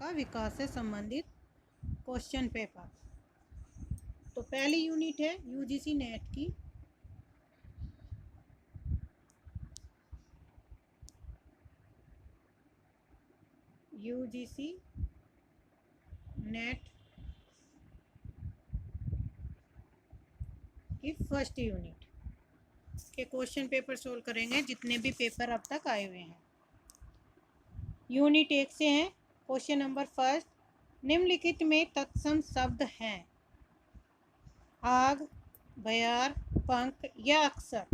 का विकास से संबंधित क्वेश्चन पेपर। तो पहली यूनिट है यूजीसी नेट की। यूजीसी नेट की फर्स्ट यूनिट के क्वेश्चन पेपर सोल्व करेंगे, जितने भी पेपर अब तक आए हुए हैं। यूनिट 1 से हैं। क्वेश्चन नंबर फर्स्ट, निम्नलिखित में तत्सम शब्द हैं आग, बयार, पंख या अक्सर।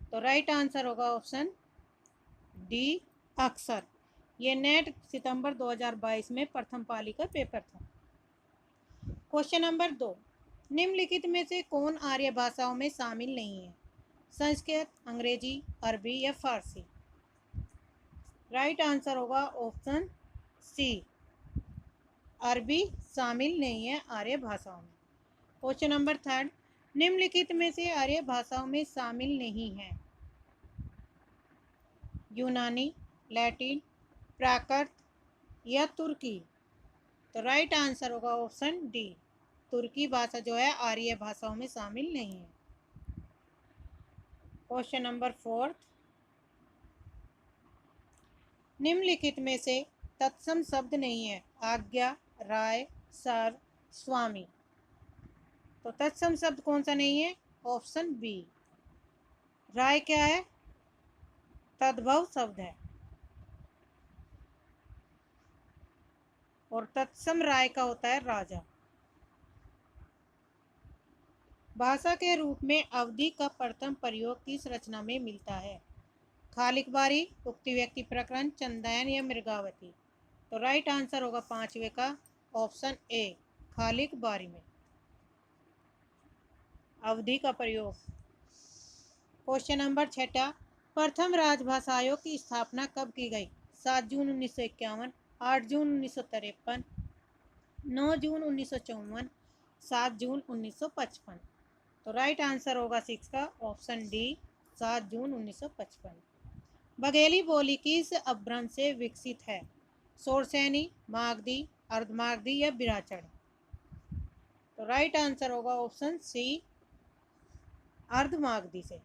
तो राइट आंसर होगा ऑप्शन डी, अक्सर। ये नेट सितंबर 2022 में प्रथम पाली का पेपर था। क्वेश्चन नंबर 2, निम्नलिखित में से कौन आर्य भाषाओं में शामिल नहीं है? संस्कृत, अंग्रेजी, अरबी या फारसी। राइट आंसर होगा ऑप्शन सी, अरबी शामिल नहीं है आर्य भाषाओं में। क्वेश्चन नंबर थर्ड, निम्नलिखित में से आर्य भाषाओं में शामिल नहीं है? यूनानी, लैटिन, प्राकृत या तुर्की। तो राइट आंसर होगा ऑप्शन डी, तुर्की भाषा जो है आर्य भाषाओं में शामिल नहीं है। क्वेश्चन नंबर फोर्थ, निम्नलिखित में से तत्सम शब्द नहीं है? आज्ञा, राय, सर, स्वामी। तो तत्सम शब्द कौन सा नहीं है? ऑप्शन बी, राय क्या है? तद्भव शब्द है और तत्सम राय का होता है राजा। भाषा के रूप में अवधि का प्रथम प्रयोग किस रचना में मिलता है? खालिक बारी, उक्ति व्यक्ति प्रकरण, चंदन या मृगावती। तो राइट आंसर होगा पांचवे का ऑप्शन ए, खालिक बारी में अवधि का प्रयोग। क्वेश्चन नंबर छठा, प्रथम राजभाषा आयोग की स्थापना कब की गई? 7 जून 1951, 8 जून 1953, 9 जून 1954, 7 जून 1955। तो राइट आंसर होगा 6 का ऑप्शन डी, 7 जून 1955। बघेली बोली किस अपभ्रंश से विकसित है? शोरसैनी, मागधी, अर्धमागधी या बिराचड़। तो राइट आंसर होगा ऑप्शन सी, अर्धमागधी से।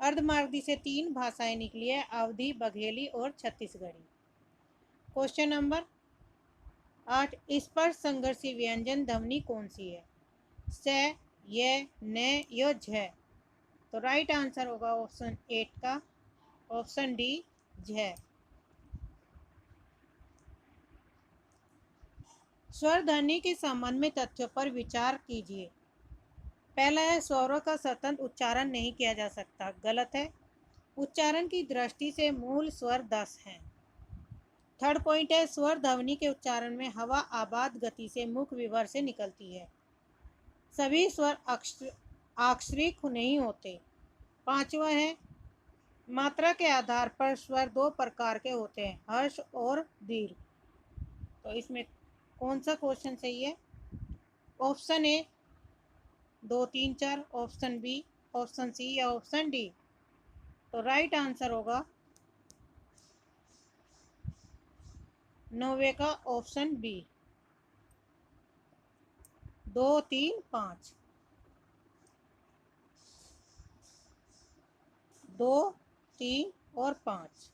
अर्धमागधी से 3 भाषाएं निकली है, अवधी, बघेली और छत्तीसगढ़ी। क्वेश्चन नंबर 8, स्पर्श संघर्षी व्यंजन ध्वनि कौन सी है? स, य, न या झ। तो राइट आंसर होगा ऑप्शन 8 का ऑप्शन डी, झ। स्वर ध्वनि के संबंध में तथ्यों पर विचार कीजिए। पहला है, स्वरों का स्वतंत्र उच्चारण नहीं किया जा सकता। गलत है। उच्चारण की दृष्टि से मूल स्वर 10 हैं। थर्ड पॉइंट है, स्वर ध्वनि के उच्चारण में हवा आबाद गति से मुख विवर से निकलती है। सभी स्वर अक्षरिक नहीं होते। पांचवा है, मात्रा के आधार पर स्वर 2 प्रकार के होते हैं, हर्ष और दीर्घ। तो इसमें कौन सा क्वेश्चन सही है? Option A 2, 3, 4, option B, option C या ऑप्शन डी। तो राइट आंसर होगा 9 का ऑप्शन बी, 2, 3, 5। 2, 3 और 5।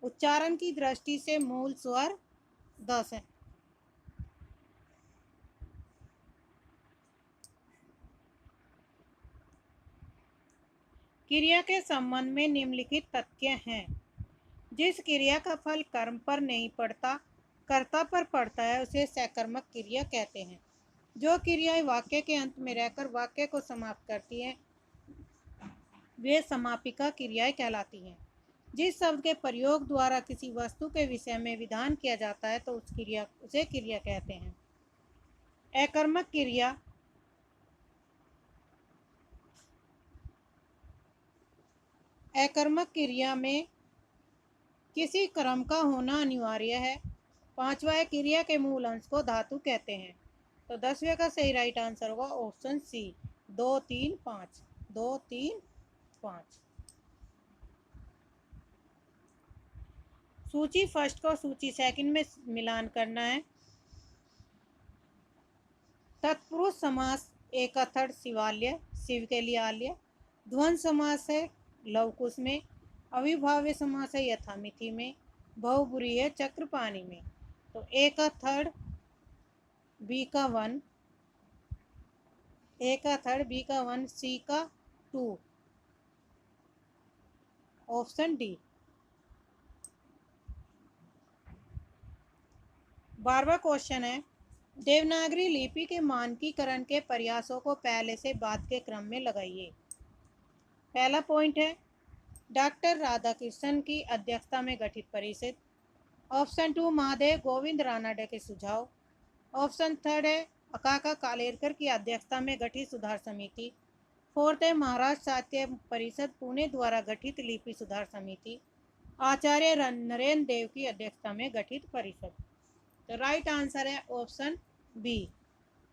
उच्चारण की दृष्टि से मूल स्वर 10 है। क्रिया के संबंध में निम्नलिखित तथ्य हैं। जिस क्रिया का फल कर्म पर नहीं पड़ता, कर्ता पर पड़ता है, उसे सकर्मक क्रिया कहते हैं। जो क्रियाएं वाक्य के अंत में रहकर वाक्य को समाप्त करती हैं, वे समापिका क्रियाएं कहलाती हैं। जिस शब्द के प्रयोग द्वारा किसी वस्तु के विषय में विधान किया जाता है, तो उसे क्रिया कहते हैं। अकर्मक क्रिया अकर्मक क्रिया में किसी क्रम का होना अनिवार्य है। पांचवा है, क्रिया के मूल अंश को धातु कहते हैं। तो 10वें का सही राइट आंसर होगा ऑप्शन सी, 2, 3, 5। 2, 3, 5। सूची फर्स्ट को सूची सेकंड में मिलान करना है। तत्पुरुष समास एकथर्ड शिवालय, शिव के लिए आल्य। द्वंद्व समास है लवकुश में। अविभाव्य समास है यथामिथि में। बहुब्रीहि है चक्रपाणि में। तो ए का थर्ड, बी का 1, ए का थर्ड, बी का 1, सी का 2, ऑप्शन डी। 12वां क्वेश्चन है, देवनागरी लिपि के मानकीकरण के प्रयासों को पहले से बाद के क्रम में लगाइए। पहला पॉइंट है डॉक्टर राधाकृष्णन की अध्यक्षता में गठित परिषद। ऑप्शन 2 महादेव गोविंद रानडे के सुझाव। ऑप्शन थर्ड है अकाका कालेरकर की अध्यक्षता में गठित सुधार समिति। फोर्थ है महाराष्ट्र साहित्य परिषद पुणे द्वारा गठित लिपि सुधार समिति। आचार्य नरेंद्र देव की अध्यक्षता में गठित परिषद। तो राइट आंसर है ऑप्शन बी,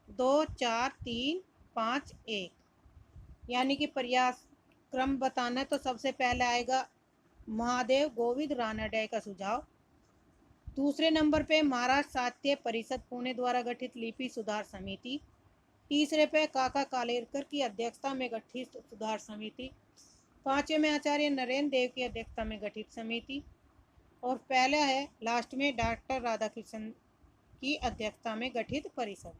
2, 4, 3, 5, 1। यानी कि प्रयास क्रम बताना है तो सबसे पहले आएगा महादेव गोविंद रानडे का सुझाव। दूसरे नंबर पे महाराष्ट्र साहित्य परिषद पुणे द्वारा गठित लिपि सुधार समिति। तीसरे पे काका कालेरकर की अध्यक्षता में गठित सुधार समिति। पांचवें में आचार्य नरेंद्र देव की अध्यक्षता में गठित समिति। और पहला है लास्ट में डॉक्टर राधाकृष्णन की अध्यक्षता में गठित परिषद।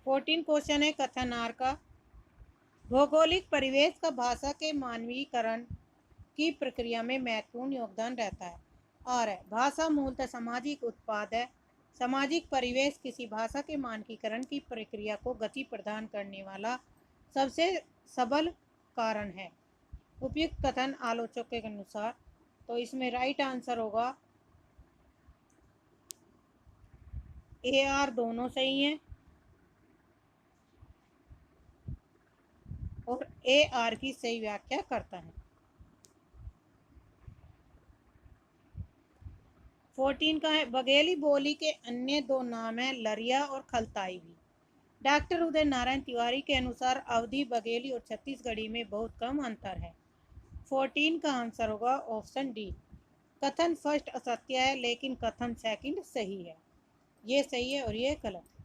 14 क्वेश्चन है कथनार का। भौगोलिक परिवेश का भाषा के मानवीकरण की प्रक्रिया में महत्वपूर्ण योगदान रहता है। और है भाषा मूलतः सामाजिक उत्पाद है। सामाजिक परिवेश किसी भाषा के मानकीकरण की प्रक्रिया को गति प्रदान करने वाला सबसे सबल कारण है। उपयुक्त कथन आलोचकों के अनुसार। तो इसमें राइट आंसर होगा ए आर, दोनों सही हैं और ए आर की सही व्याख्या करता है। 14 का है बघेली बोली के अन्य दो नाम हैं लरिया और खलताई भी। डॉक्टर उदय नारायण तिवारी के अनुसार अवधी, बघेली और छत्तीसगढ़ी में बहुत कम अंतर है। 14 का आंसर होगा ऑप्शन डी। कथन फर्स्ट असत्य है लेकिन कथन सेकंड सही है। ये सही है और ये गलत है।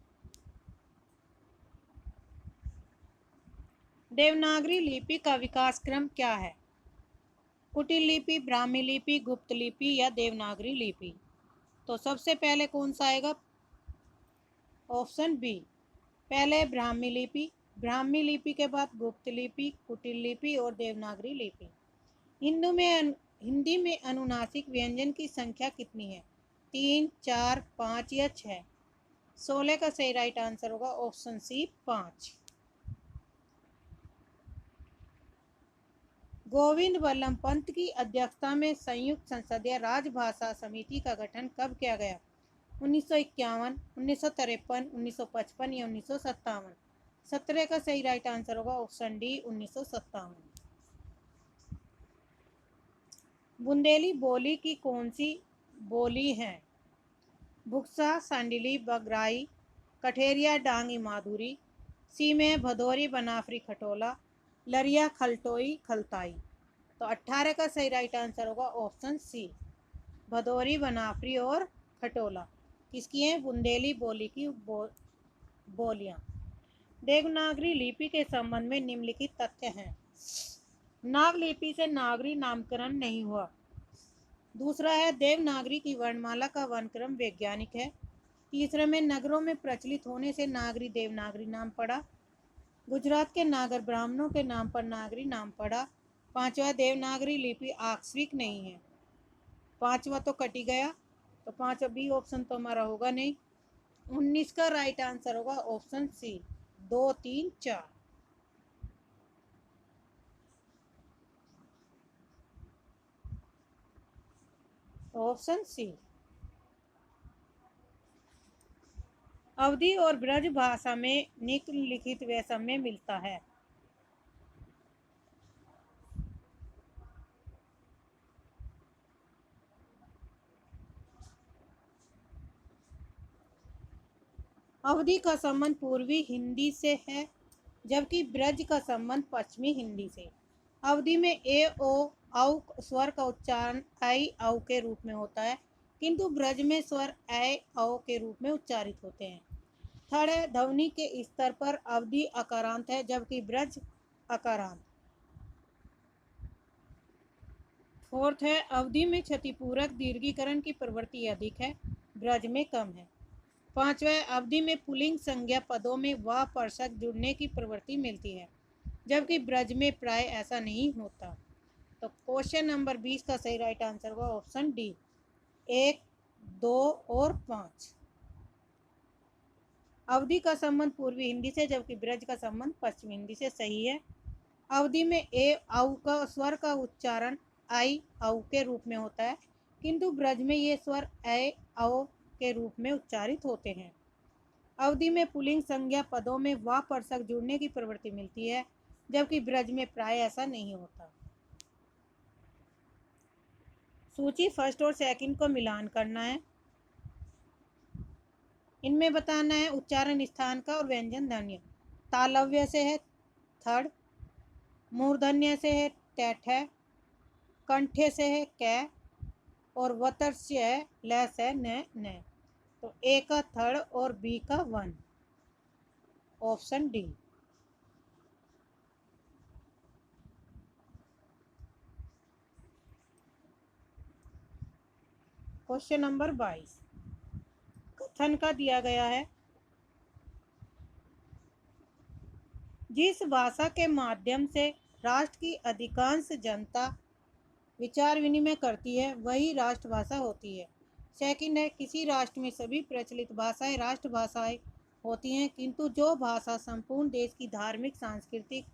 देवनागरी लिपि का विकास क्रम क्या है? कुटिल लिपि, ब्राह्मी लिपि, गुप्त लिपि या देवनागरी लिपि? तो सबसे पहले कौन सा आएगा? Option B. पहले ब्राह्मी लिपि, ब्राह्मी लिपि के बाद गुप्त लिपि, कुटिल लिपि और देवनागरी लिपि। हिंदी में अनुनासिक व्यंजन की संख्या कितनी है? 3, 4, 5 या 6? 16 का सही राइट आंसर होगा ऑप्शन सी, 5। गोविंद वल्लभ पंत की अध्यक्षता में संयुक्त संसदीय राजभाषा समिति का गठन कब किया गया? 1951, 1953, 1955 या 1957? 17 का सही राइट आंसर होगा ऑप्शन डी, 1957। बुंदेली बोली की कौन सी बोली है? बुक्सा, सांडिली, बगराई, कठेरिया, डांगी, माधुरी? सी में भदौरी, बनाफरी, खटोला, लरिया, खलटोई, खलताई? तो 18 का सही राइट आंसर होगा ऑप्शन सी, भदौरी, बनाफरी और खटोला। किसकी हैं? बुंदेली बोली की बोलियां। देवनागरी लिपि के संबंध में निम्नलिखित तथ्य हैं। नागलिपि से नागरी नामकरण नहीं हुआ। दूसरा है देवनागरी की वर्णमाला का वर्णक्रम वैज्ञानिक है। तीसरे में नगरों में प्रचलित होने से नागरी देवनागरी नाम पड़ा। गुजरात के नागर ब्राह्मणों के नाम पर नागरी नाम पड़ा। पांचवा देवनागरी लिपि आक्षरिक नहीं है। पांचवा तो कटी गया, तो पांचवा बी ऑप्शन तो हमारा होगा नहीं। 19 का राइट आंसर होगा option C, 2, 3, 4। Option C. Awadhi और ब्रज भाषा में निम्नलिखित वैषम्य मिलता है। अवधी का संबंध पूर्वी हिंदी से है जबकि ब्रज का संबंध पश्चिमी हिंदी से। अवधि में ए ओ औ स्वर का उच्चारण आई औ के रूप में होता है, किंतु ब्रज में स्वर ऐ औ के रूप में उच्चारित होते हैं। थर्ड है, ध्वनि के स्तर पर अवधि अकारांत है जबकि ब्रज अकारांत। फोर्थ है, अवधि में क्षतिपूरक दीर्घीकरण की प्रवृत्ति अधिक है, ब्रज में कम है। पांचवा, अवधि में पुल्लिंग संज्ञा पदों में व परसक जुड़ने की प्रवृत्ति मिलती है जबकि ब्रज में प्राय ऐसा नहीं होता। तो क्वेश्चन नंबर 20 का सही राइट आंसर होगा ऑप्शन डी, 1, 2 और 5। अवधि का संबंध पूर्वी हिंदी से जबकि ब्रज का संबंध पश्चिमी हिंदी से। सही है। अवधि में ए औ का स्वर का उच्चारण आई औ के रूप में होता है, किंतु ब्रज में ये स्वर ऐ औ के रूप में उच्चारित होते हैं। अवधि में पुल्लिंग संज्ञा पदों में व परसक जुड़ने की प्रवृत्ति मिलती है जबकि ब्रज में प्राय ऐसा नहीं होता। सूची फर्स्ट और सेकंड को मिलान करना है। इनमें बताना है उच्चारण स्थान का और व्यंजन ध्वनि। तालव्य से है थर्ड, मूर्धन्य से है टैठ है, कंठे से है कै और वतर से है लैस है न। तो ए का थर्ड और बी का 1, ऑप्शन डी। क्वेश्चन नंबर 22 कथन का दिया गया है, जिस भाषा के माध्यम से राष्ट्र की अधिकांश जनता विचार विनिमय करती है वही राष्ट्रभाषा होती है। सेकंड है, किसी राष्ट्र में सभी प्रचलित भाषाएं राष्ट्रभाषाएं होती हैं, किंतु जो भाषा संपूर्ण देश की धार्मिक, सांस्कृतिक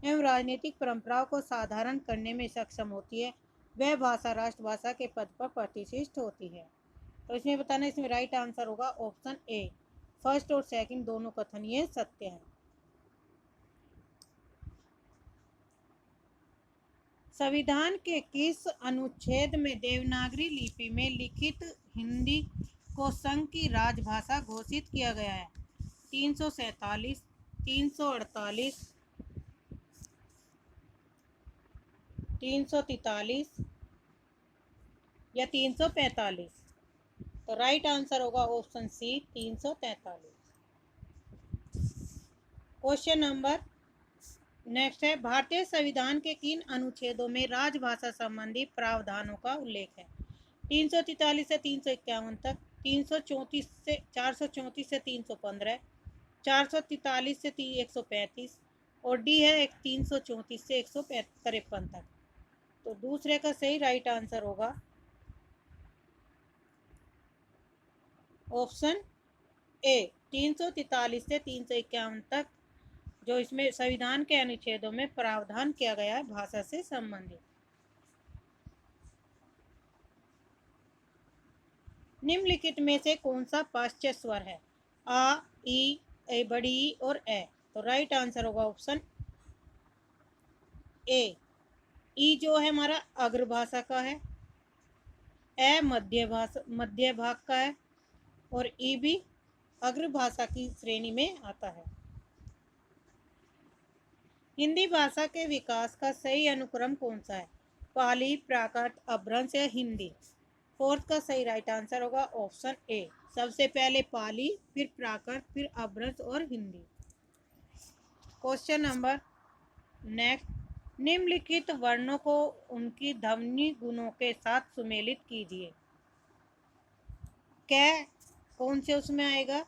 एवं राजनीतिक परंपराओं को साधारण करने में सक्षम होती है वह भाषा राष्ट्रभाषा के पद पर प्रतिष्ठित होती है। तो इसमें बताना, इसमें राइट आंसर होगा ऑप्शन ए, फर्स्ट और सेकंड दोनों कथन ये सत्य है। संविधान के किस अनुच्छेद में देवनागरी लिपि में लिखित हिंदी को संघ की राजभाषा घोषित किया गया है? 347, 348, 343 या 345? तो राइट आंसर होगा option C, 343। Question number next है, भारतीय संविधान के किन अनुच्छेदों में राजभाषा संबंधी प्रावधानों का उल्लेख है? 343 से 351 तक, 334 से 434 से 315, 443 से 135 और डी है 334 से 153 तक। तो दूसरे का सही राइट आंसर होगा ऑप्शन ए, 343 से 351 तक, जो इसमें संविधान के अनुच्छेदों में प्रावधान किया गया है भाषा से संबंधित। निम्नलिखित में से कौन सा पाश्चात्य स्वर है? आ, ई, ए बड़ी ई और ए। तो राइट आंसर होगा ऑप्शन ए। ई जो है हमारा अग्र भाषा का है, ए मध्य भाग का है और ई भी अग्र भाषा की श्रेणी में आता है। हिंदी भाषा के विकास का सही अनुक्रम कौन सा है? पाली, प्राकृत, अपभ्रंश या हिंदी? फोर्थ का सही राइट आंसर होगा ऑप्शन ए, सबसे पहले पाली, फिर प्राकृत, फिर अपभ्रंश और हिंदी। क्वेश्चन नंबर नेक्स्ट, निम्नलिखित वर्णों को उनकी ध्वनि गुणों के साथ सुमेलित कीजिए। कै कौन से उसमें आएगा?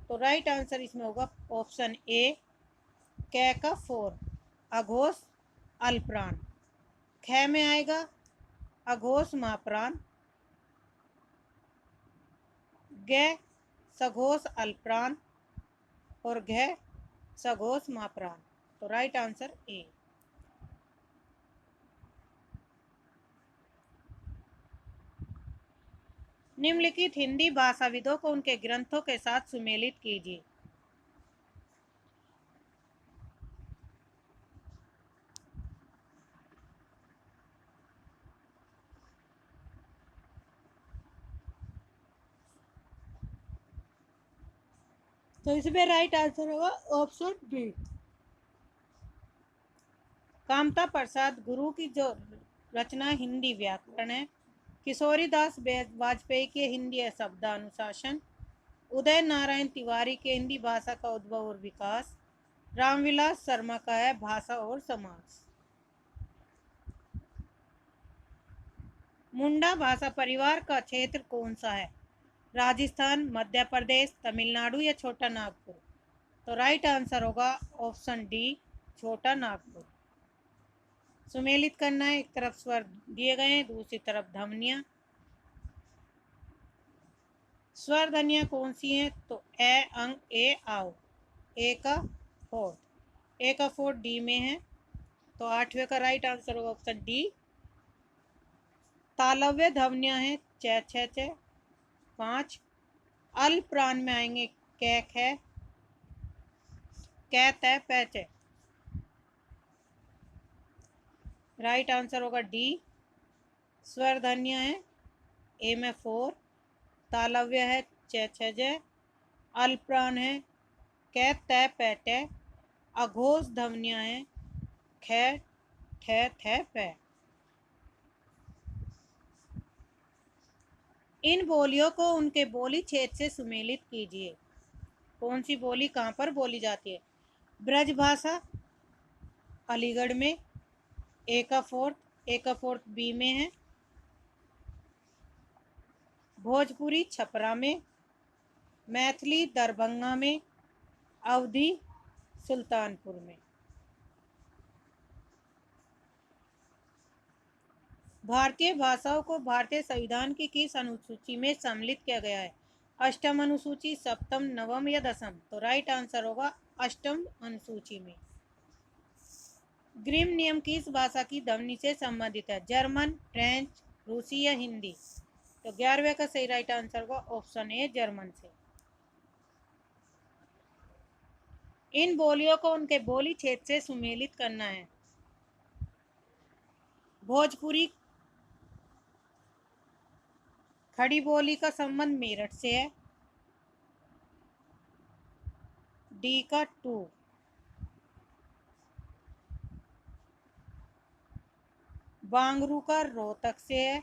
तो राइट आंसर इसमें होगा ऑप्शन ए, कै का 4, अघोष अल्पप्राण। ख में आएगा अघोष महाप्राण, ग सघोष अल्पप्राण और घ सघोष महाप्राण। तो राइट आंसर ए। निम्नलिखित हिंदी भाषाविदों को उनके ग्रंथों के साथ सुमेलित कीजिए। तो इसमें राइट आंसर होगा ऑप्शन बी। कामता प्रसाद गुरु की जो रचना हिंदी व्याकरण है। किशोरीदास वाजपेयी के हिंदी शब्दानुशासन। उदय नारायण तिवारी के हिंदी भाषा का उद्भव और विकास। रामविलास शर्मा का है भाषा और समाज। मुंडा भाषा परिवार का क्षेत्र कौन सा है? राजस्थान, मध्य प्रदेश, तमिलनाडु या छोटा नागपुर? तो राइट आंसर होगा ऑप्शन डी, छोटा नागपुर। सुमेलित करना है, एक तरफ स्वर दिए गए हैं, दूसरी तरफ ध्वनियां। स्वर ध्वनियां कौन सी हैं? तो ए, अंग, ए, आओ। ए का फोर्थ, ए का फोर्थ डी में है, तो आठवें का राइट आंसर होगा ऑप्शन डी। तालव्य ध्वनियां हैं च, छ, छ, 5। अल प्राण में आएंगे कै, ख, कै, तै, पै, च। राइट आंसर होगा डी। स्वर ध्वनियां हैं ए में 4, तालव्य है च, छ, ज, अल प्राण है कै, तै, पै, ट, अघोष ध्वनियां हैं ख, ठ, थ, पै। इन बोलियों को उनके बोली क्षेत्र से सुमेलित कीजिए। कौन सी बोली कहाँ पर बोली जाती है? ब्रज भाषा अलीगढ़ में, ए का फोर्थ बी में है। भोजपुरी छपरा में, मैथिली दरभंगा में, अवधी सुल्तानपुर में। भारतीय भाषाओं को भारतीय संविधान की किस अनुसूची में सम्मिलित किया गया है? अष्टम अनुसूची, सप्तम, नवम या दसम? तो राइट आंसर होगा अष्टम अनुसूची में। ग्रीम नियम किस भाषा की ध्वनि से संबंधित है? जर्मन, फ्रेंच, रूसी या हिंदी? तो 11वें का सही राइट आंसर होगा ऑप्शन ए, जर्मन से। इन बोलियों को उनके बोली क्षेत्र से सुमेलित करना है। भोजपुरी खड़ी बोली का संबंध मेरठ से है, डी का 2। बांगरू का रोहतक से है,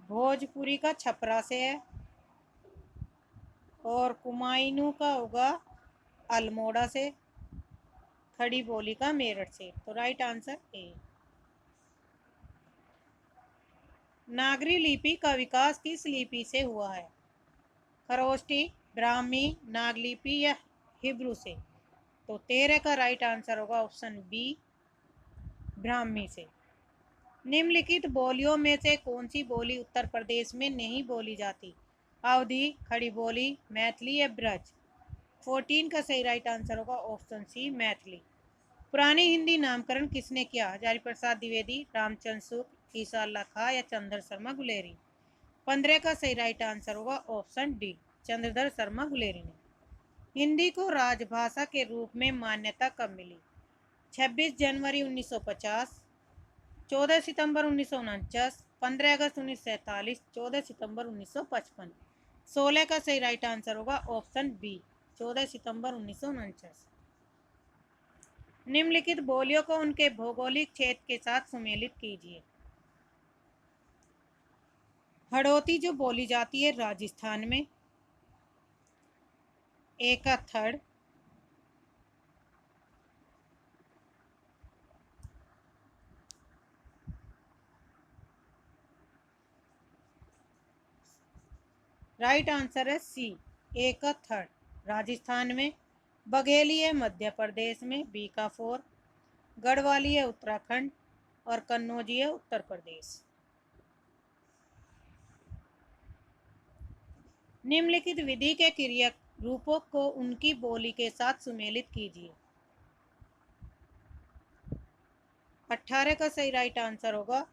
भोजपुरी का छपरा से है, और कुमायूं का होगा अल्मोड़ा से, खड़ी बोली का मेरठ से। तो राइट आंसर ए। नागरी लिपि का विकास किस लिपि से हुआ है? खरोष्टी, ब्राह्मी, नागलिपि या हिब्रू से? तो 13 का राइट आंसर होगा ऑप्शन बी, ब्राह्मी से। निम्नलिखित बोलियों में से कौन सी बोली उत्तर प्रदेश में नहीं बोली जाती? अवधी, खड़ी बोली, मैथिली या ब्रज? 14 का सही राइट आंसर होगा ऑप्शन सी, मैथिली। पुरानी हिंदी नामकरण किसने किया? हजारी प्रसाद द्विवेदी, रामचंद्र शुक्ल, ईसा अल्लाह खां या चंद्र शर्मा गुलेरी? 15 का सही राइट आंसर होगा ऑप्शन डी, चंद्रधर शर्मा गुलेरी ने। हिंदी को राजभाषा के रूप में मान्यता कब मिली? 26 जनवरी 1950, 14 सितंबर 1949, 15 अगस्त 1947, 14 सितंबर 1955? 16 का सही राइट आंसर होगा ऑप्शन बी, 14 सितंबर 1949। निम्नलिखित बोलियों को उनके भौगोलिक क्षेत्र के साथ सुमेलित कीजिए। हड़ौती जो बोली जाती है राजस्थान में, ए का थर्ड। राइट आंसर है सी, ए का थर्ड, राजस्थान में। बघेली है मध्य प्रदेश में, बी का 4। गढ़वाली है उत्तराखंड, और कन्नौजी है उत्तर प्रदेश। निम्नलिखित विधि के क्रिया रूपों को उनकी बोली के साथ सुमेलित कीजिए। 18 का सही राइट आंसर होगा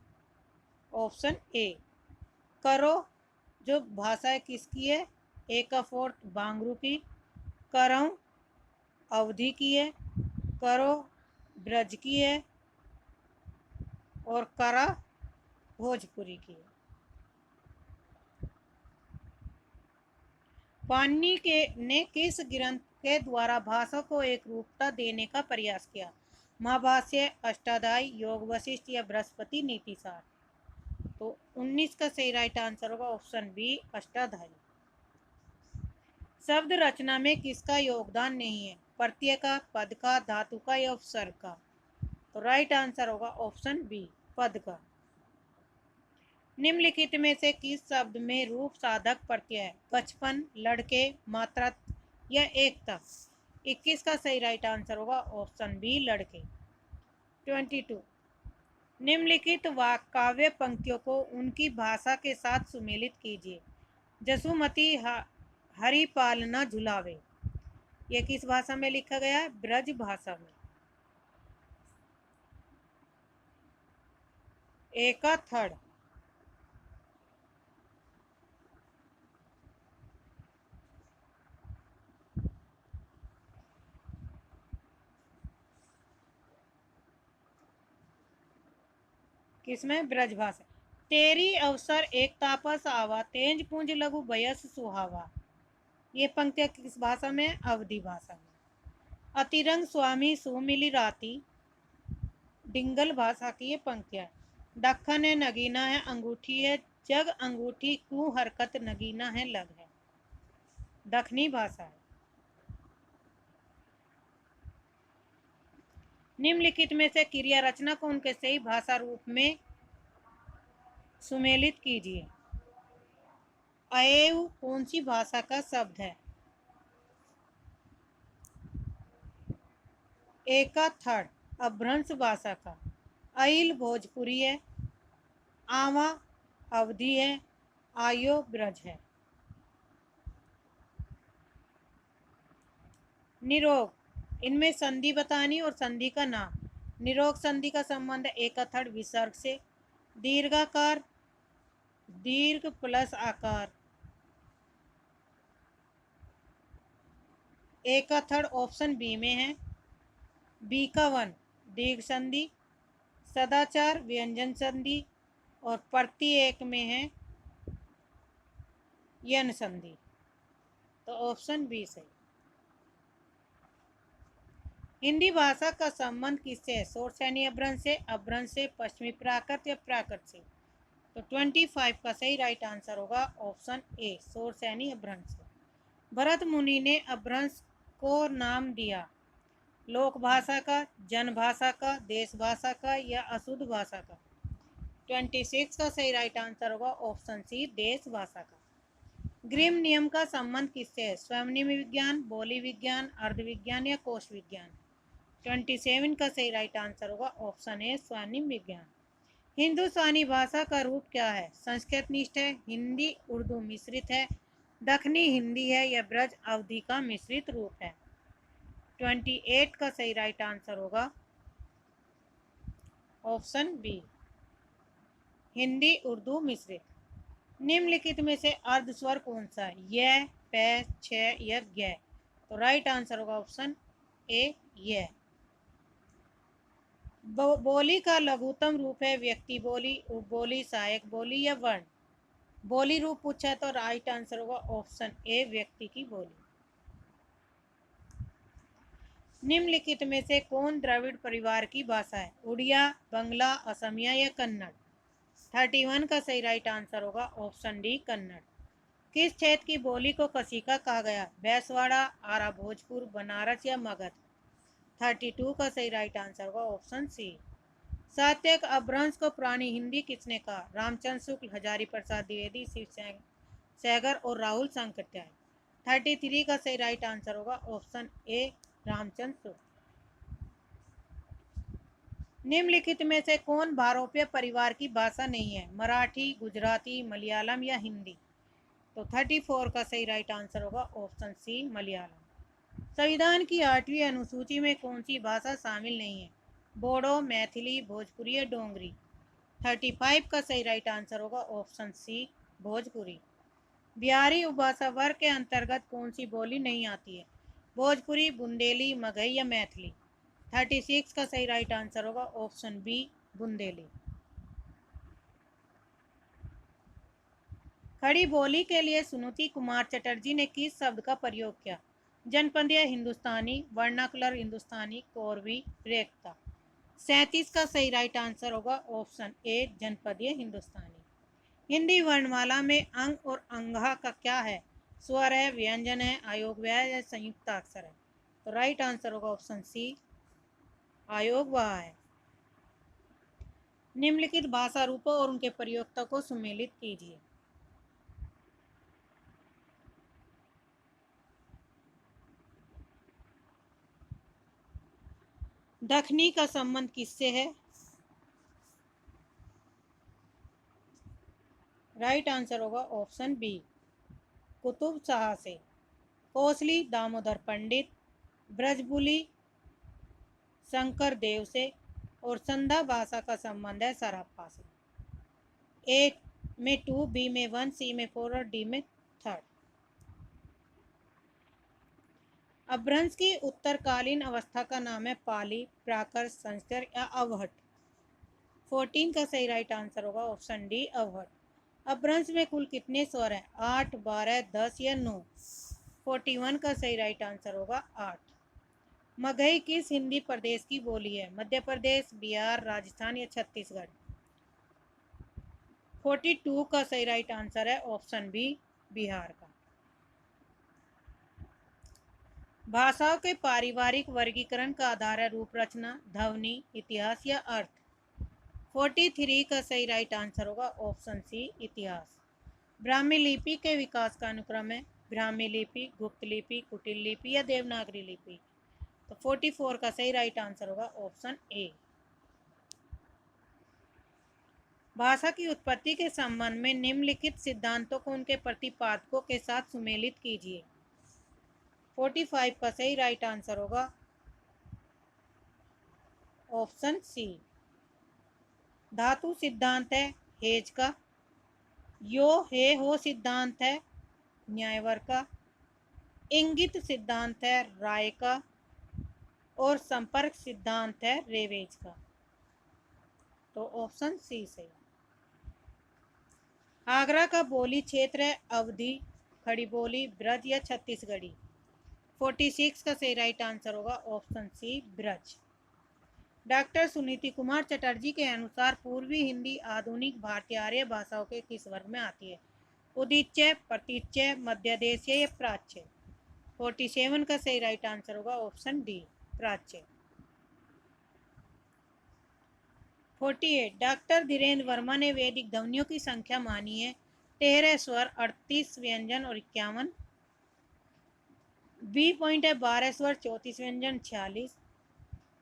ऑप्शन ए। करो जो भाषा है किसकी है? ए का 4 बांगरू की, करऊं अवधी की है, करो ब्रज की है, और करा भोजपुरी की है। पाणिनि के ने किस ग्रंथ के द्वारा भाषा को एक रूपता देने का प्रयास किया। महाभाष्य, अष्टाध्यायी, योग वशिष्ठ या बृहस्पति नीतिसार। तो 19 का सही राइट आंसर होगा ऑप्शन बी, अष्टाध्यायी। शब्द रचना में किसका योगदान नहीं है? प्रत्यय का, पद का, धातु का या उपसर्ग का? तो राइट आंसर होगा ऑप्शन बी, पद का। निम्नलिखित में से किस शब्द में रूप साधक प्रत्यय है? बचपन, लड़के, मात्रा या एकता? 21 का सही राइट आंसर होगा ऑप्शन बी, लड़के। 22 निम्नलिखित काव्य पंक्तियों को उनकी भाषा के साथ सुमेलित कीजिए। जसुमती हरिपाल न झुलावे, यह किस भाषा में लिखा गया है? ब्रज भाषा में। एका थर्ड किसमें? ब्रज भाषा। तेरी अवसर एक तापस आवा, तेज पुंज लघु बयस सुहावा, ये पंक्तियां किस भाषा में? अवधी भाषा में। अतिरंग स्वामी सुमिली राती, डिंगल भाषा की ये पंक्तियां। दखन है, नगीना है, अंगूठी है, जग अंगूठी क्यों हरकत नगीना है लग है, दखनी भाषा है। निम्नलिखित में से क्रिया रचना को उनके सही भाषा रूप में सुमेलित कीजिए। अएव कौन सी भाषा का शब्द है? एका थर्ड अभ्रंश भाषा का। अइल भोजपुरी है, आवा अवधी है, आयो ब्रज है। निरोग, इनमें संधि बतानी और संधि का नाम। निरोग संधि का संबंध एकाथर्ड विसर्ग से। दीर्घाकार, दीर्घ प्लस आकार। एकाथर्ड ऑप्शन बी में है। बी का 1 दीर्घ संधि, सदाचार व्यंजन संधि और प्रति एक में है यन संधि। तो ऑप्शन बी सही। हिंदी भाषा का संबंध किससे है? शोरसैनी अभ्रंश से, अभ्रंश से, पश्चिमी प्राकृत या प्राकृत से? तो 25 का सही राइट आंसर होगा ऑप्शन ए, शोरसैनी अभ्रंश से। भरत मुनि ने अभ्रंश को नाम दिया लोक भाषा का, जन भाषा का, देश भाषा का या अशुद्ध भाषा का? 26 का सही राइट आंसर होगा ऑप्शन सी, देश भाषा का। ग्रिम नियम का संबंध किससे है? स्वनिम विज्ञान, बोली विज्ञान, अर्ध विज्ञान या कोश विज्ञान? 27 का सही राइट आंसर होगा ऑप्शन ए, स्वनिम विज्ञान। हिंदुस्तानी भाषा का रूप क्या है? संस्कृत निष्ठ है, हिंदी उर्दू मिश्रित है, दक्षिणी हिंदी है या ब्रज अवधी का मिश्रित रूप है? 28 का सही राइट आंसर होगा ऑप्शन बी, हिंदी उर्दू मिश्रित। निम्नलिखित में से अर्ध स्वर कौन सा है? य, प, छ या ग? तो राइट आंसर होगा ऑप्शन ए, य। बोली का लघुत्तम रूप है व्यक्ति बोली, उपबोली, सहायक बोली या वर्ण? बोली रूप पूछा है तो राइट आंसर होगा ऑप्शन ए, व्यक्ति की बोली। निम्नलिखित में से कौन द्रविड़ परिवार की भाषा है? उड़िया, बंगला, असमिया या कन्नड़? 31 का सही राइट आंसर होगा ऑप्शन डी, कन्नड़। किस क्षेत्र की बोली को कसिका कहा गया? बैसवाड़ा, आरा भोजपुर, बनारस या मगध? 32 का सही राइट आंसर होगा ऑप्शन सी। साहित्यिक अपभ्रंश को पुरानी हिंदी किसने कहा? रामचंद्र शुक्ल, हजारी प्रसाद द्विवेदी, शिव सैगर और राहुल सांकृत्याय। 33 का सही राइट आंसर होगा ऑप्शन ए, रामचंद्र शुक्ल। निम्नलिखित में से कौन भारोप्य परिवार की भाषा नहीं है? मराठी, गुजराती, मलयालम या हिंदी? तो 34 का सही राइट आंसर होगा ऑप्शन सी, मलयालम। संविधान की 8वीं अनुसूची में कौन सी भाषा शामिल नहीं है? बोडो, मैथिली, भोजपुरी या डोंगरी? 35 का सही राइट आंसर होगा ऑप्शन सी, भोजपुरी। बिहारी उपभाषा वर्ग के अंतर्गत कौन सी बोली नहीं आती है? भोजपुरी, बुंदेली, मगही या मैथिली? 36 का सही राइट आंसर होगा ऑप्शन बी, बुंदेली। खड़ी बोली के लिए सुनीति कुमार चटर्जी ने किस शब्द का प्रयोग किया? जनपदीय हिंदुस्तानी, वर्नाकुलर हिंदुस्तानी, कोरवी, रेख्ता। 37 का सही राइट आंसर होगा ऑप्शन ए जनपदीय हिंदुस्तानी। हिंदी वर्णमाला में अंग और अंगा का क्या है? स्वर है, व्यंजन है, अयोग व्यय है, संयुक्त अक्षर है। तो राइट आंसर होगा ऑप्शन सी अयोग वह है। निम्नलिखित भाषा रूपों और उनके प्रयोक्ता को सुमेलित कीजिए। दखनी का संबंध किससे है? राइट आंसर होगा ऑप्शन बी कुतुब शाह से। कोसली दामोदर पंडित, ब्रजबुली शंकर देव से और संधा भाषा का संबंध है सराफा से। ए में 2, बी में 1, सी में 4 और डी में 3। अपभ्रंश की उत्तरकालीन अवस्था का नाम है पाली, प्राकृत, संस्कृत या अवहट। 14 का सही राइट आंसर होगा ऑप्शन डी अवहट। अपभ्रंश में कुल कितने स्वर हैं? 8, 12, 10 या 9। 41 का सही राइट आंसर होगा 8। मगही किस हिंदी प्रदेश की बोली है? मध्य प्रदेश, बिहार, राजस्थान या छत्तीसगढ़। 42 का सही राइट आंसर है ऑप्शन बी बिहार का। भाषाओं के पारिवारिक वर्गीकरण का आधार है रूप रचना, ध्वनि, इतिहास या अर्थ। 43 का सही राइट आंसर होगा ऑप्शन सी इतिहास। ब्राह्मी लिपि के विकास का अनुक्रम है ब्राह्मी लिपि, गुप्त लिपि, कुटिल लिपि या देवनागरी लिपि। तो 44 का सही राइट आंसर होगा ऑप्शन ए। भाषा की उत्पत्ति के संबंध में निम्नलिखित सिद्धांतों को उनके प्रतिपादकों के साथ सुमेलित कीजिए। 45 का सही राइट आंसर होगा ऑप्शन सी। धातु सिद्धांत है हेज का। यो हे हो सिद्धांत है न्यायवर का। इंगित सिद्धांत है राय का और संपर्क सिद्धांत है रेवेज का। तो ऑप्शन सी सही। आगरा का बोली क्षेत्र है अवधी, खड़ी बोली, ब्रज या छत्तीसगढ़ी। 46 का सही राइट आंसर होगा option C Braj. Doctor Suniti Kumar Chatterjee के अनुसार पूर्वी हिंदी आधुनिक भारतीय आर्य भाषाओं के किस वर्ग में आती है? उदीच्य, प्रतीच्य, मध्यदेशीय या प्राच्य। 47 का सही राइट आंसर होगा ऑप्शन डी प्राच्य। 48 डॉक्टर धीरेन्द्र वर्मा ने वैदिक ध्वनियों की संख्या मानी है 13 स्वर, 38 व्यंजन और 51। बी पॉइंट है 12 स्वर, 34 व्यंजन, 46।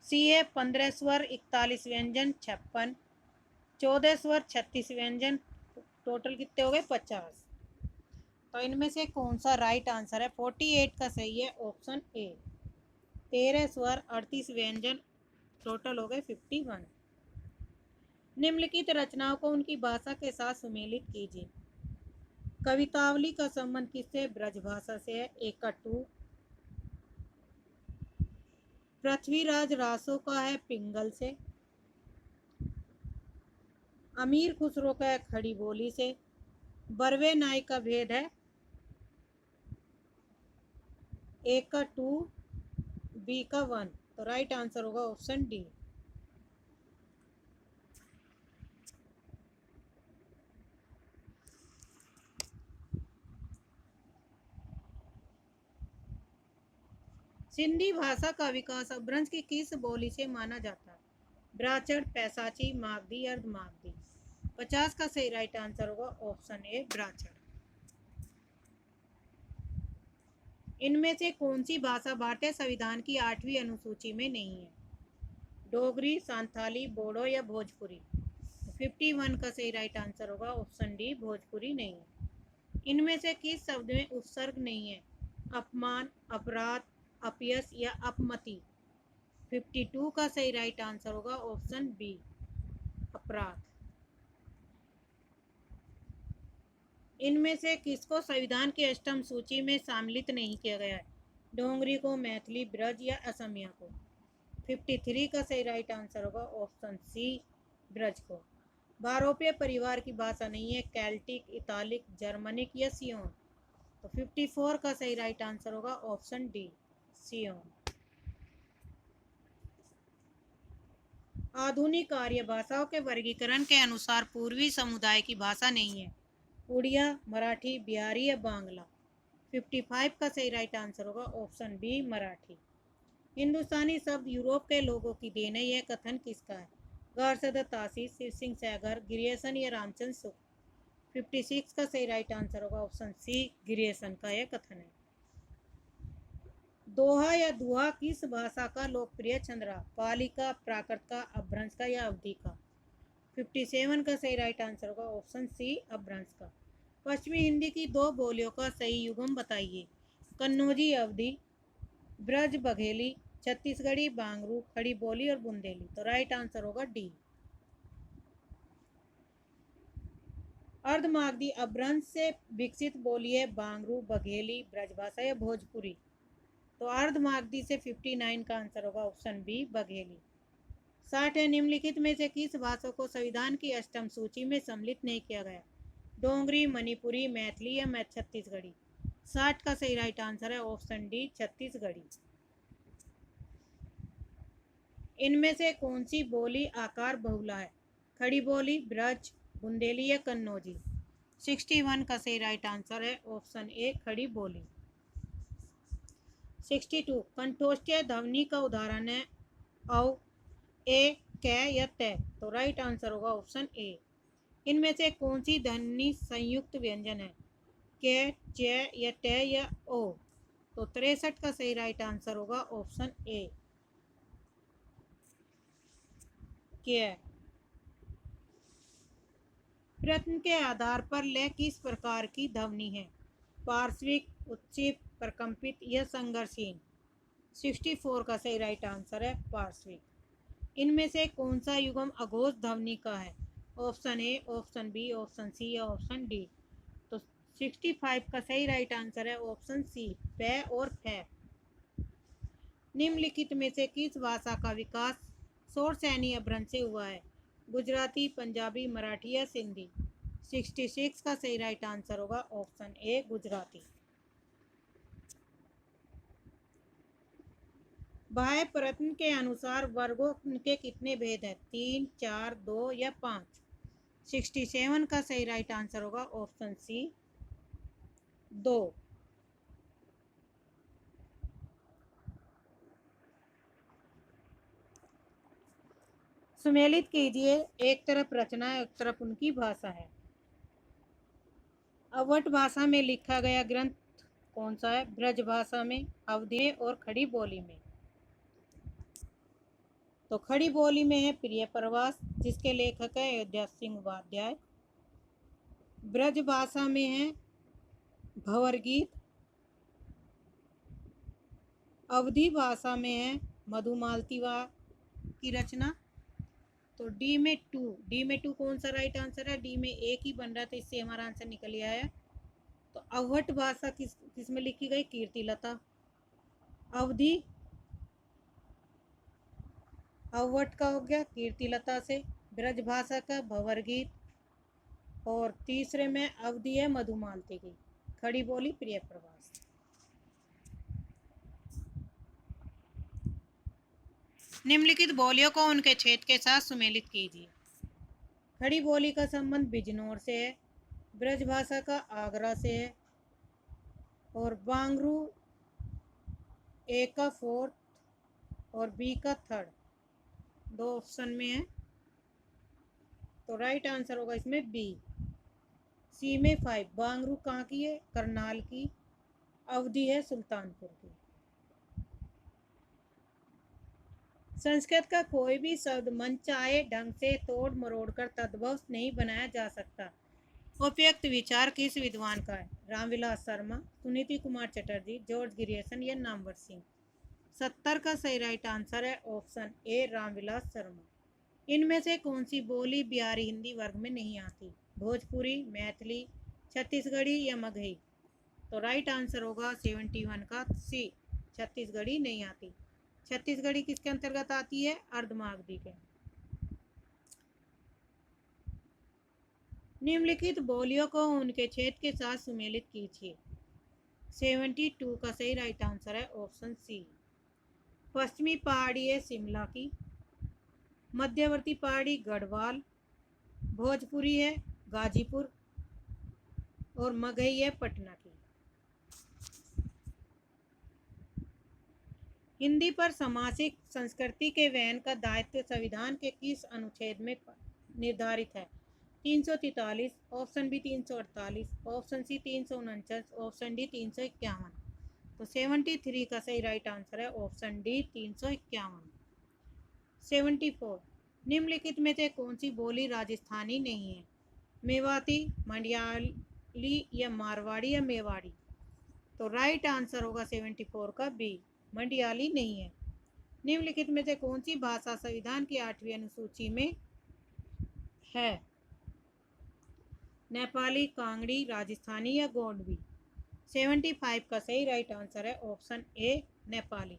सी है 15 स्वर, 41 व्यंजन, 56। 14 स्वर, 36 व्यंजन, टोटल कितने हो गए? 50। तो इनमें से कौन सा राइट आंसर है? 48 का सही है ऑप्शन ए 13 स्वर, 38 व्यंजन, टोटल हो गए 51। निम्नलिखित रचनाओं को उनकी भाषा के साथ सुमेलित कीजिए। कवितावली का संबंध किससे? ब्रजभाषा से है। एक का 2। पृथ्वीराज रासो का है पिंगल से। अमीर खुसरो का है खड़ी बोली से। बरवे नाई का भेद है एक का 2, बी का 1। तो राइट आंसर होगा ऑप्शन डी। सिंधी भाषा का विकास अपभ्रंश की किस बोली से माना जाता है? ब्राचड़, पैसाची, मागधी, अर्धमागधी। 50 का सही राइट आंसर होगा ऑप्शन ए ब्राचड़। इनमें से कौन सी भाषा भारतीय संविधान की 8वीं अनुसूची में नहीं है? डोगरी, संथाली, बोडो या भोजपुरी। 51 का सही राइट आंसर होगा ऑप्शन डी भोजपुरी नहीं है। इनमें से किस शब्द में उपसर्ग नहीं है? अपमान, अपराध, अपयश या अपमति। 52 का सही राइट आंसर होगा ऑप्शन बी अपराध। इनमें से किसको संविधान की अष्टम सूची में शामिलित नहीं किया गया है? डोंगरी को, मैथिली, ब्रज या असमिया को। 53 का सही राइट आंसर होगा ऑप्शन सी ब्रज को। भारोपीय परिवार की भाषा नहीं है केल्टिक, इतालिक, जर्मनिक या सियोन। तो 54 का सही राइट आंसर होगा ऑप्शन डी, सियोन। आधुनिक आर्य भाषाओं के वर्गीकरण के अनुसार पूर्वी समुदाय की भाषा नहीं है। उड़िया, मराठी, बिहारी या बांग्ला। 55 का सही राइट आंसर होगा ऑप्शन बी, मराठी। हिंदुस्तानी शब्द यूरोप के लोगों की देन है, यह कथन किसका है? गार्सद आशीष, शिव सिंह सैगर, गिरियसन या रामचंद्र सुख। 56 का सही राइट आंसर होगा ऑप्शन सी, गिरियसन का यह कथन है। दोहा या दुहा किस भाषा का लोकप्रिय छंद रहा? पाली का, प्राकृत का, अपभ्रंश का या अवधि का। 57 का सही राइट आंसर होगा ऑप्शन सी, अपभ्रंश का। पश्चिमी हिंदी की दो बोलियों का सही युग्म बताइए। कन्नौजी अवधि, ब्रज बघेली, छत्तीसगढ़ी बांगरू, खड़ी बोली और बुंदेली। तो राइट आंसर होगा डी। अर्धमागधी अपभ्रंश से विकसित बोली है बांगरू, बघेली, ब्रजभाषा या भोजपुरी। तो अर्धमागधी से 59 का आंसर होगा ऑप्शन बी, बघेली। 60 है, निम्नलिखित में से किस भाषा को संविधान की अष्टम सूची में सम्मिलित नहीं किया गया? डोंगरी, मणिपुरी, मैथिली या छत्तीसगढ़ी। 60 का सही राइट आंसर है ऑप्शन डी, छत्तीसगढ़ी। इनमें से कौन सी बोली आकार बहुला है? खड़ी बोली, ब्रज, बुंदेली या कन्नौजी। 61 का सही राइट आंसर है ऑप्शन ए, खड़ी बोली। 62 कंठोष्ठीय ध्वनि का उदाहरण है औ, ए, कै या तय। तो राइट आंसर होगा ऑप्शन ए। इनमें से कौन सी ध्वनि संयुक्त व्यंजन है? कै, च या ट या ओ। तो 63 का सही राइट आंसर होगा ऑप्शन ए, कै। प्रश्न के आधार पर लय किस प्रकार की ध्वनि है? पार्श्विक, उत्क्षिप्त, प्रकंपित या संघर्षहीन। 64 का सही राइट आंसर है पार्श्विक। इनमें से कौन सा युग्म अघोष ध्वनि का है? Option A, option B, option C या ऑप्शन डी। तो 65 का सही राइट आंसर है ऑप्शन सी, पै और फै। निम्नलिखित में से किस भाषा का विकास शौरसैनी अपभ्रंश से हुआ है? गुजराती, पंजाबी, मराठी या सिंधी। 66 का सही राइट आंसर होगा ऑप्शन ए, गुजराती। बाह्य प्रश्न के अनुसार वर्गों के कितने भेद हैं? 3, 4, 2 या 5। 67 का सही राइट आंसर होगा ऑप्शन सी, 2। सुमेलित कीजिए, एक तरफ रचना है, एक तरफ उनकी भाषा है। अवध भाषा में लिखा गया ग्रंथ कौन सा है? ब्रज भाषा में, अवधी में और खड़ी बोली में। तो खड़ी बोली में है प्रिय प्रवास, जिसके लेखक है अयोध्या सिंह उपाध्याय। ब्रज भाषा में है भंवर गीत। अवधी भाषा में है मधुमालती की रचना। तो डी में 2 कौन सा राइट आंसर है? डी में एक ही बन रहा था, इससे हमारा आंसर निकल गया है। तो अवध भाषा किस में लिखी गई? कीर्तिलता। अवधी अवध का हो गया कीर्तिलता से, ब्रज भाषा का भंवर गीत, और तीसरे में अवधी है मधुमालती की, खड़ी बोली प्रिय प्रवास। निम्नलिखित बोलियों को उनके क्षेत्र के साथ सुमेलित कीजिए। खड़ी बोली का संबंध बिजनौर से है, ब्रज भाषा का आगरा से है, और बांगरू ए का 4th और बी का 3rd, 2 ऑप्शन में है। तो राइट आंसर होगा इसमें बी। सी में 5, बांगरू कहाँ की है? करनाल की। अवधी है सुल्तानपुर की। संस्कृत का कोई भी शब्द मन चाहे ढंग से तोड़ मरोड़ कर तद्भव नहीं बनाया जा सकता। उपयुक्त विचार किस विद्वान का है? रामविलास शर्मा, सुनीति कुमार चटर्जी, जॉर्ज गिरियसन या नामवर सिंह। 70 का सही राइट आंसर है ऑप्शन ए, रामविलास शर्मा। इनमें से कौन सी बोली बिहारी हिंदी वर्ग में नहीं आती? भोजपुरी, मैथिली, छत्तीसगढ़ी या मगही। तो राइट आंसर होगा 71 का सी, छत्तीसगढ़ी नहीं आती। छत्तीसगढ़ी किसके अंतर्गत आती है? अर्धमागधी के। निम्नलिखित बोलियों को उनके क्षेत्र के साथ सुमेलित कीजिए। 72 का सही राइट आंसर है ऑप्शन सी। पश्चिमी पहाड़ी है शिमला की, मध्यवर्ती पहाड़ी गढ़वाल, भोजपुरी है गाजीपुर और मगही है पटना की। हिंदी पर सामाजिक संस्कृति के वहन का दायित्व संविधान के किस अनुच्छेद में निर्धारित है? 343, option B 348, option C 349, option D 351। तो 73 का सही राइट आंसर है ऑप्शन डी 351। 74, निम्नलिखित में से कौन सी बोली राजस्थानी नहीं है? मेवाती, मंडियाली या मारवाड़ी या मेवाड़ी? तो राइट आंसर होगा 74 का बी, मंडियाली नहीं है। निम्नलिखित में से कौन सी भाषा संविधान की 8वीं अनुसूची में है? नेपाली, कांगड़ी, राजस्थानी या गोंडवी? 75 का सही राइट आंसर है ऑप्शन ए, नेपाली।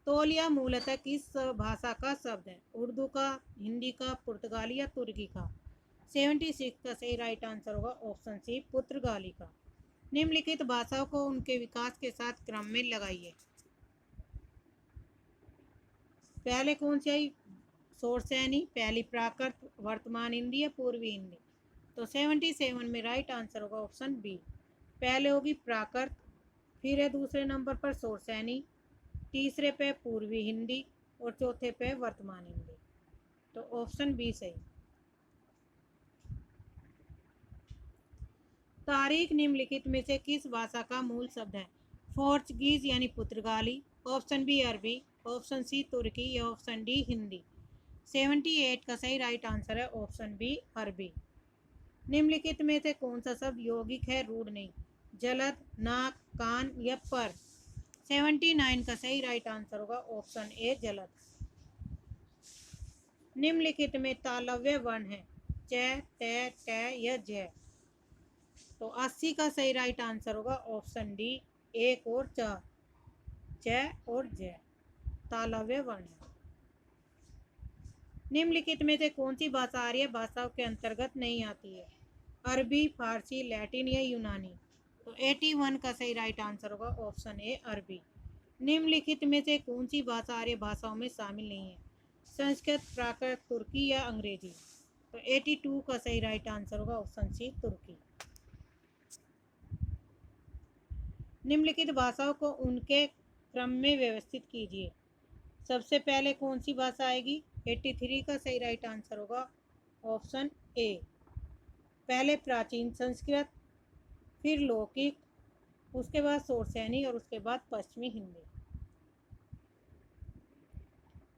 तौलिया मूलतः किस भाषा का शब्द है? उर्दू का, हिंदी का, पुर्तगाली या तुर्की का? 76 का सही राइट आंसर होगा ऑप्शन सी, पुर्तगाली का। निम्नलिखित भाषाओं को उनके विकास के साथ क्रम में लगाइए। पहले कौन सी आई? सोरसैनी, पहली प्राकृत, वर्तमान हिंदी या पूर्वी हिंदी? तो 77 में राइट आंसर होगा ऑप्शन बी, पहले होगी प्राकृत, फिर है दूसरे नंबर पर सोरसैनी, तीसरे पे पूर्वी हिंदी और चौथे पे वर्तमान हिंदी। तो ऑप्शन बी सही। तारीख निम्नलिखित में से किस भाषा का मूल शब्द है? पोर्चुगीज यानी पुर्तगाली, ऑप्शन बी अरबी, ऑप्शन सी तुर्की या ऑप्शन डी हिंदी? 78 का सही राइट आंसर है ऑप्शन बी, अरबी। निम्नलिखित में से कौन सा शब्द यौगिक है, रूढ़ नहीं? जलद, नाक, कान या पर? 79 का सही राइट आंसर होगा ऑप्शन ए, जलद। निम्नलिखित में तालव्य वर्ण है च, ट, ट या ज? तो 80 का सही राइट आंसर होगा ऑप्शन डी, 1 और 4, च और ज तालव्य वर्ण है। निम्नलिखित में से कौन सी भाषा आर्य भाषाओं के अंतर्गत नहीं आती है? अरबी, फारसी, लैटिन या यूनानी? तो 81 का सही राइट आंसर होगा ऑप्शन ए, अरबी। निम्नलिखित में से कौन सी भाषा आर्य भाषाओं में शामिल नहीं है? संस्कृत, प्राकृत, तुर्की या अंग्रेजी? तो 82 का सही राइट आंसर होगा ऑप्शन सी, तुर्की। निम्नलिखित भाषाओं को उनके क्रम में व्यवस्थित कीजिए। सबसे पहले कौन सी भाषा आएगी? 83 का सही राइट आंसर होगा ऑप्शन ए, पहले प्राचीन संस्कृत, फिर लौकिक, उसके बाद सोरसैनी और उसके बाद पश्चिमी हिंदी।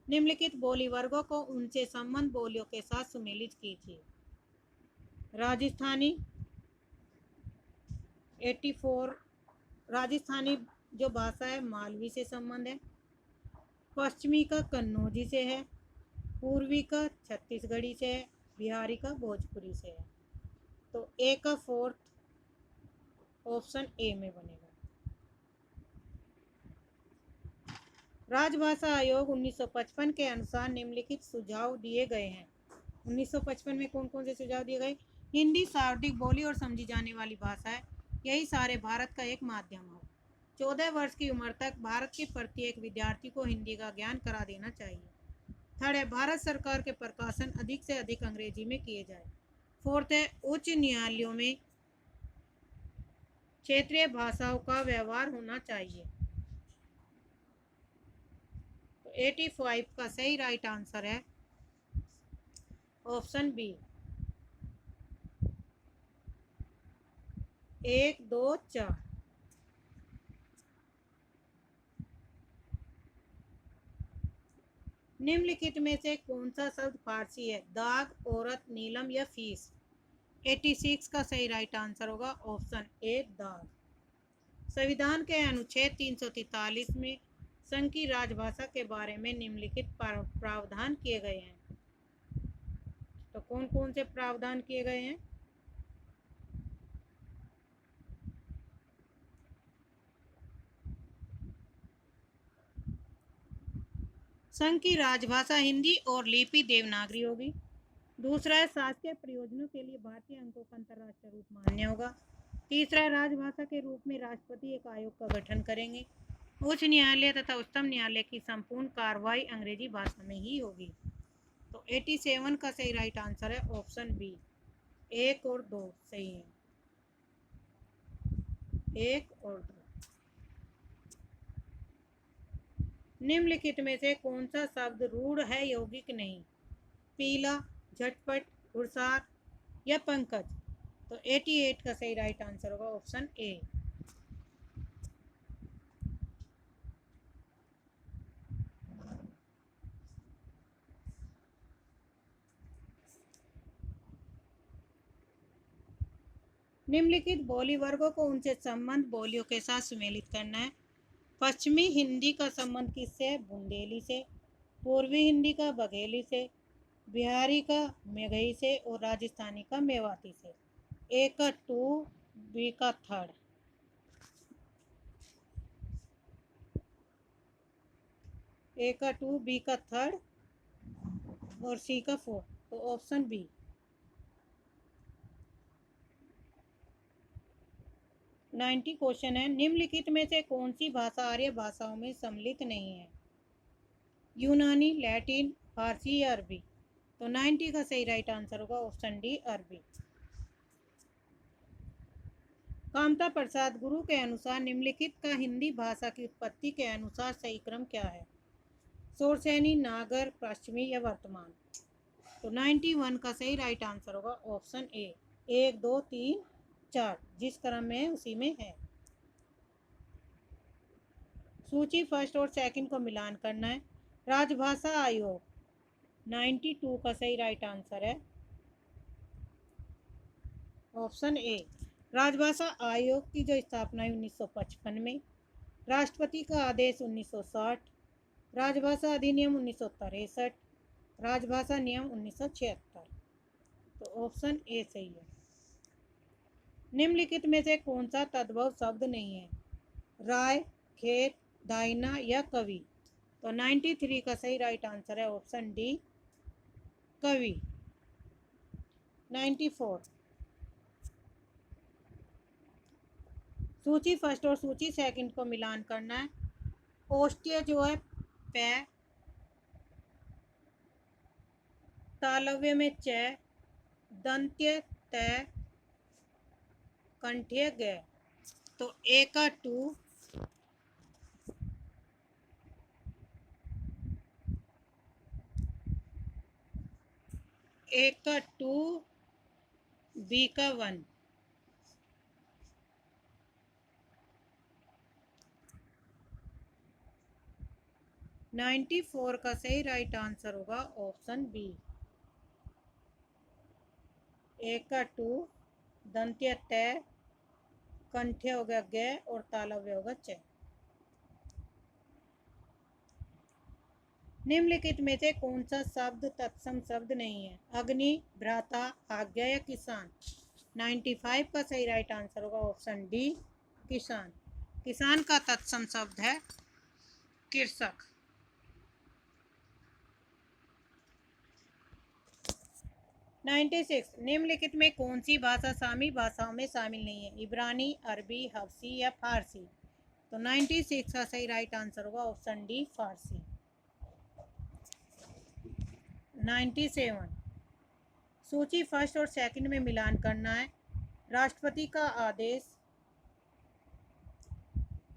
निम्नलिखित बोली वर्गों को उनसे संबंध बोलियों के साथ सुमेलित कीजिए। राजस्थानी 84, राजस्थानी जो भाषा है मालवी से संबंध है, पश्चिमी का कन्नौजी से है, पूर्वी का छत्तीसगढ़ी से है, बिहारी का भोजपुरी से है। तो ए का फोर्थ ऑप्शन ए में बनेगा। राजभाषा आयोग 1955 के अनुसार निम्नलिखित सुझाव दिए गए हैं। 1955 में कौन कौन से सुझाव दिए गए? हिंदी सर्वाधिक बोली और समझी जाने वाली भाषा है, यही सारे भारत का एक माध्यम हो। 14 वर्ष की उम्र तक भारत के प्रत्येक विद्यार्थी को हिंदी का ज्ञान करा देना चाहिए। थर्ड है, भारत सरकार के प्रकाशन अधिक से अधिक अंग्रेजी में किए जाए। फोर्थ है, उच्च न्यायालयों में क्षेत्रीय भाषाओं का व्यवहार होना चाहिए। तो 85 का सही राइट आंसर है ऑप्शन बी, 1, 2, 4। निम्नलिखित में से कौन सा शब्द फारसी है? दाग, औरत, नीलम या फीस? 86 का सही राइट आंसर होगा ऑप्शन ए, दाग। संविधान के अनुच्छेद 343 में संघ की राजभाषा के बारे में निम्नलिखित प्रावधान किए गए हैं। तो कौन कौन से प्रावधान किए गए हैं? संघ की राजभाषा हिंदी और लिपि देवनागरी होगी। दूसरा है, शासकीय प्रयोजनों के लिए भारतीय अंकों का अंतर्राष्ट्रीय रूप मान्य होगा। तीसरा, राजभाषा के रूप में राष्ट्रपति एक आयोग का गठन करेंगे। उच्च न्यायालय तथा उच्चतम न्यायालय की संपूर्ण कार्रवाई अंग्रेजी भाषा में ही होगी। तो 87 का सही राइट आंसर है ऑप्शन बी। 1 और 2 सही है। 1 और 2। निम्नलिखित में से कौन सा शब्द रूढ़ है यौगिक नहीं? पीला, झटपट, घुड़सार या पंकज? तो 88 का सही राइट आंसर होगा ऑप्शन ए। निम्नलिखित बोली वर्गों को उनसे संबंध बोलियों के साथ सुमेलित करना है। पश्चिमी हिंदी का संबंध किससे? बुंदेली से। पूर्वी हिंदी का बघेली से। बिहारी का मेघई से और राजस्थानी का मेवाती से। ए का 2, बी का 3rd। ए का 2, बी का 3rd और सी का 4th। तो ऑप्शन बी। क्वेश्चन है, निम्नलिखित में से कौन सी भाषा आर्य भाषाओं में सम्मिलित नहीं है? यूनानी, लैटिन, फारसी या अरबी? तो 90 का सही राइट आंसर होगा ऑप्शन डी, अरबी। कामता प्रसाद गुरु के अनुसार निम्नलिखित का हिंदी भाषा की उत्पत्ति के अनुसार सही क्रम क्या है? शोरसेनी, नागर, पश्चिमी या वर्तमान? तो 91 का सही राइट आंसर होगा ऑप्शन ए। 1, 2, 3, 4 जिस क्रम में है उसी में है। सूची फर्स्ट और सेकंड को मिलान करना है। राजभाषा आयोग 92 का सही राइट आंसर है ऑप्शन ए। राजभाषा आयोग की जो स्थापना है 1955 में। राष्ट्रपति का आदेश 1960। राजभाषा अधिनियम 1963। राजभाषा नियम 1976। तो ऑप्शन ए सही है। निम्नलिखित में से कौन सा तद्भव शब्द नहीं है? राय, खेत, दाइना या कवि? तो 93 का सही राइट आंसर है ऑप्शन डी, कवि। 94। सूची फर्स्ट और सूची सेकंड को मिलान करना है। ओष्ठ्य जो है पै, तालव्य में च, दंत्य तय, कंठ्य ग। तो ए का 2, ए का 2, बी का 1। तो 94 का सही राइट आंसर होगा ऑप्शन बी। ए का 2, दंत्य तय, कंठ्य हो गया ग और तालव्य होगा च। निम्नलिखित में से कौन सा शब्द तत्सम शब्द नहीं है? अग्नि, भ्राता, आज्ञा या किसान? 95 का सही राइट आंसर होगा ऑप्शन डी, किसान। किसान का तत्सम शब्द है कृषक। 96 निम्नलिखित में कौन सी भाषा सामी भाषाओं में शामिल नहीं है? इब्रानी, अरबी, हफ्सी या फारसी? तो 96 का सही राइट आंसर होगा ऑप्शन डी, फारसी। 97 सूची फर्स्ट और सेकंड में मिलान करना है। राष्ट्रपति का आदेश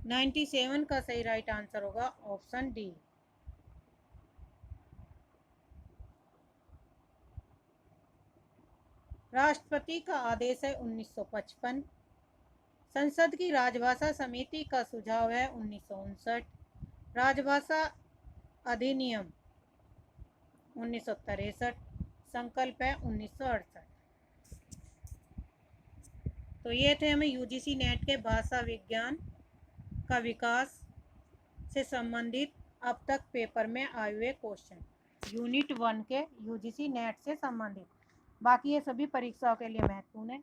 97 का सही राइट आंसर होगा ऑप्शन डी। राष्ट्रपति का आदेश है 1955। संसद की राजभाषा समिति का सुझाव है 1959। राजभाषा अधिनियम 1963। संकल्प है 1968। तो ये थे हमें यूजीसी नेट के भाषा विज्ञान का विकास से संबंधित अब तक पेपर में आए हुए क्वेश्चन, यूनिट 1 के यूजीसी नेट से संबंधित। बाकी ये सभी परीक्षाओं के लिए महत्वपूर्ण है,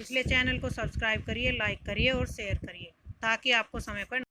इसलिए चैनल को सब्सक्राइब करिए, लाइक करिए और शेयर करिए ताकि आपको समय पर